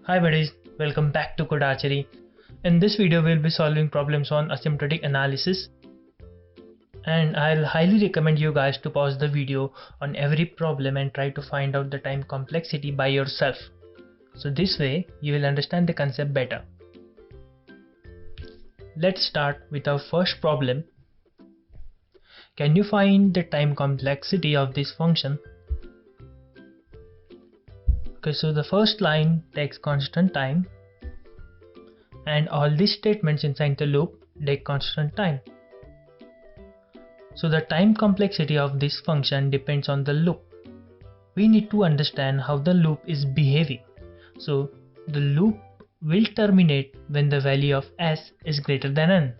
Hi buddies, welcome back to Code Archery. In this video we'll be solving problems on asymptotic analysis, and I'll highly recommend you guys to pause the video on every problem and try to find out the time complexity by yourself. So this way you will understand the concept better. Let's start with our first problem. Can you find the time complexity of this function? Okay, so the first line takes constant time and all these statements inside the loop take constant time. So the time complexity of this function depends on the loop. We need to understand how the loop is behaving. So the loop will terminate when the value of s is greater than n.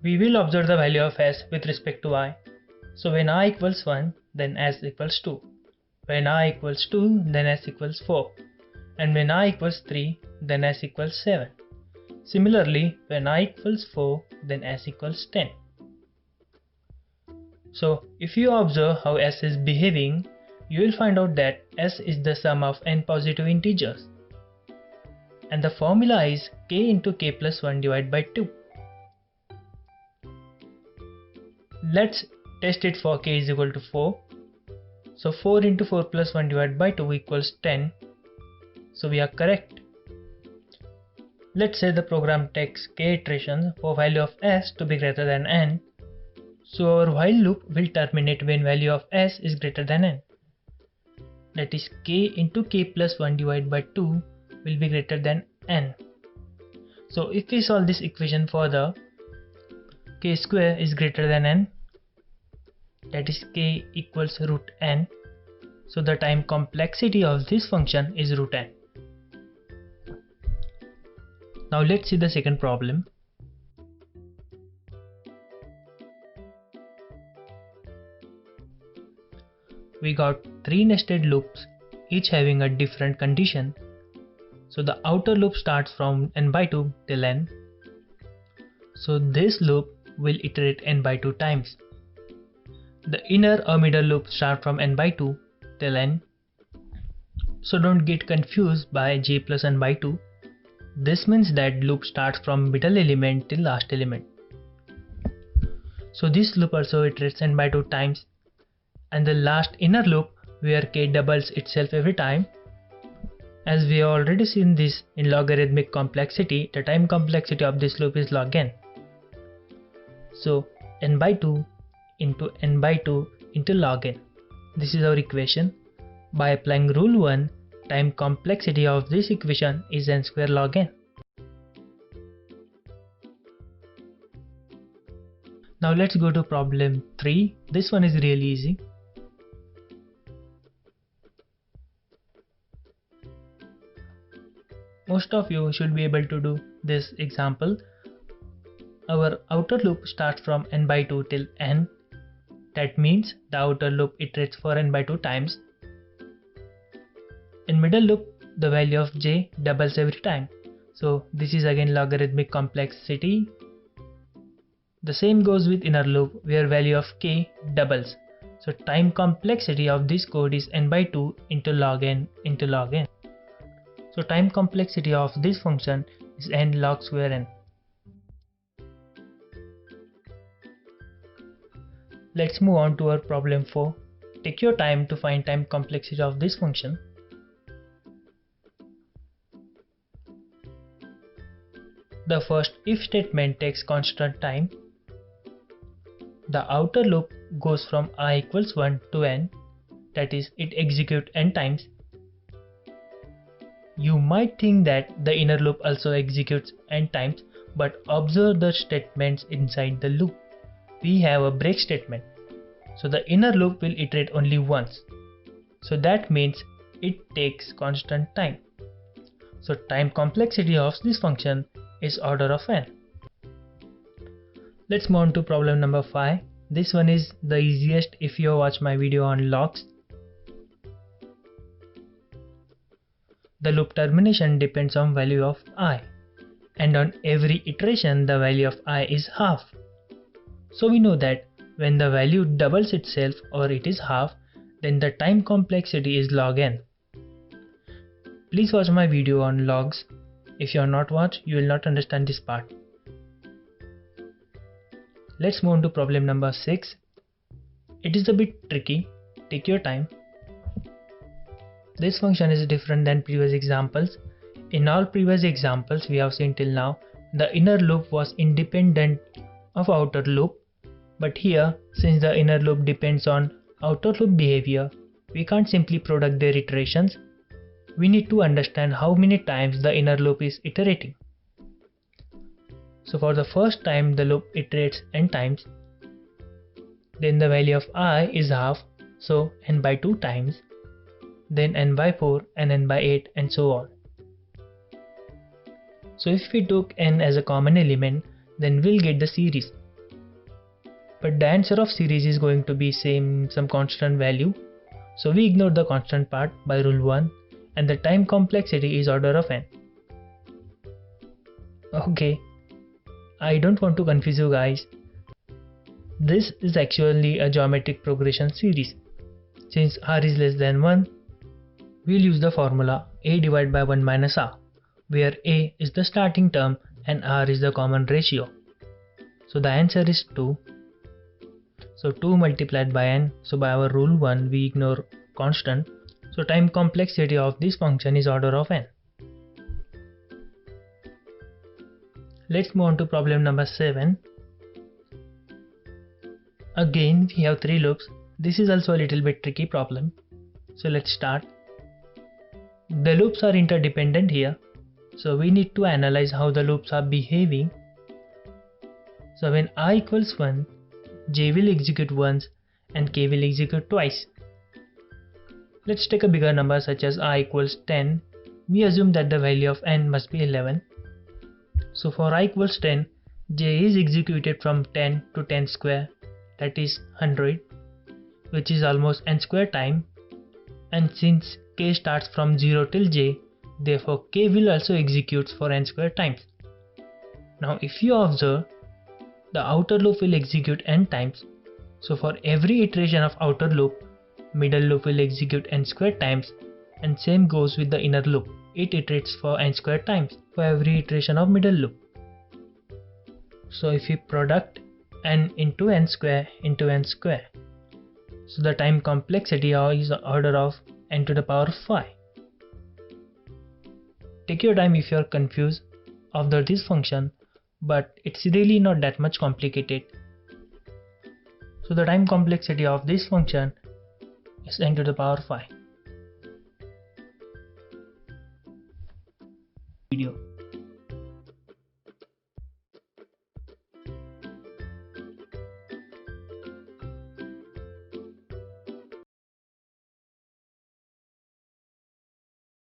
We will observe the value of s with respect to I. So when I equals 1, then s equals 2. When I equals 2, then s equals 4. And when I equals 3, then s equals 7. Similarly, when I equals 4, then s equals 10. So if you observe how s is behaving, you will find out that s is the sum of n positive integers. And the formula is k into k plus 1 divided by 2. Let's test it for k is equal to 4. So 4 into 4 plus 1 divided by 2 equals 10. So we are correct. Let's say the program takes k iterations for value of s to be greater than n. So our while loop will terminate when value of s is greater than n. That is k into k plus 1 divided by 2 will be greater than n. So if we solve this equation further, k square is greater than n. That is k equals root n. So the time complexity of this function is root n. Now let's see the second problem. We got 3 nested loops, each having a different condition. So the outer loop starts from n by 2 till n. So this loop will iterate n by 2 times. The inner or middle loop starts from n by 2 till n. So don't get confused by j plus n by 2. This means that loop starts from middle element till last element. So this loop also iterates n by 2 times, and the last inner loop where k doubles itself every time. As we have already seen this in logarithmic complexity, the time complexity of this loop is log n. So n by 2 into n by 2 into log n. This is our equation. By applying rule 1, time complexity of this equation is n square log n. Now let's go to problem 3. This one is really easy. Most of you should be able to do this example. Our outer loop starts from n by 2 till n. That means the outer loop iterates for n by 2 times. In middle loop, the value of j doubles every time. So this is again logarithmic complexity. The same goes with inner loop where value of k doubles. So time complexity of this code is n by 2 into log n into log n. So time complexity of this function is n log square n. Let's move on to our problem 4. Take your time to find time complexity of this function. The first if statement takes constant time. The outer loop goes from I equals 1 to n, that is, it executes n times. You might think that the inner loop also executes n times, but observe the statements inside the loop. We have a break statement. So the inner loop will iterate only once. So that means it takes constant time. So time complexity of this function is order of n. Let's move on to problem number 5. This one is the easiest if you watch my video on logs. The loop termination depends on value of I, and on every iteration the value of I is half. So we know that when the value doubles itself or it is half, then the time complexity is log n. Please watch my video on logs. If you are not watched, you will not understand this part. Let's move on to problem number 6. It is a bit tricky. Take your time. This function is different than previous examples. In all previous examples we have seen till now, the inner loop was independent of outer loop. But here, since the inner loop depends on outer loop behavior, we can't simply product their iterations. We need to understand how many times the inner loop is iterating. So for the first time the loop iterates n times. Then the value of I is half, so n by 2 times. Then n by 4 and n by 8 and so on. So if we took n as a common element, then we'll get the series. But the answer of series is going to be some constant value. So we ignore the constant part by rule 1 and the time complexity is order of n. Okay, I don't want to confuse you guys. This is actually a geometric progression series. Since r is less than 1, we'll use the formula a divided by 1 minus r, where a is the starting term and r is the common ratio. So the answer is 2. So 2 multiplied by n, so by our rule 1 we ignore constant, so time complexity of this function is order of n. Let's move on to problem number 7. Again we have 3 loops. This is also a little bit tricky problem. So let's start. The loops are interdependent here, so we need to analyze how the loops are behaving. So when I equals 1, j will execute once and k will execute twice. Let's take a bigger number such as I equals 10. We assume that the value of n must be 11. So for I equals 10, j is executed from 10 to 10 square, that is 100, which is almost n square time. And since k starts from 0 till j, therefore k will also execute for n square times. Now if you observe, the outer loop will execute n times. So for every iteration of outer loop, middle loop will execute n square times, and same goes with the inner loop. It iterates for n square times for every iteration of middle loop. So if we product n into n square, so the time complexity is order of n to the power 5. Take your time if you are confused after this function, but it's really not that much complicated. So the time complexity of this function is n to the power 5. Video.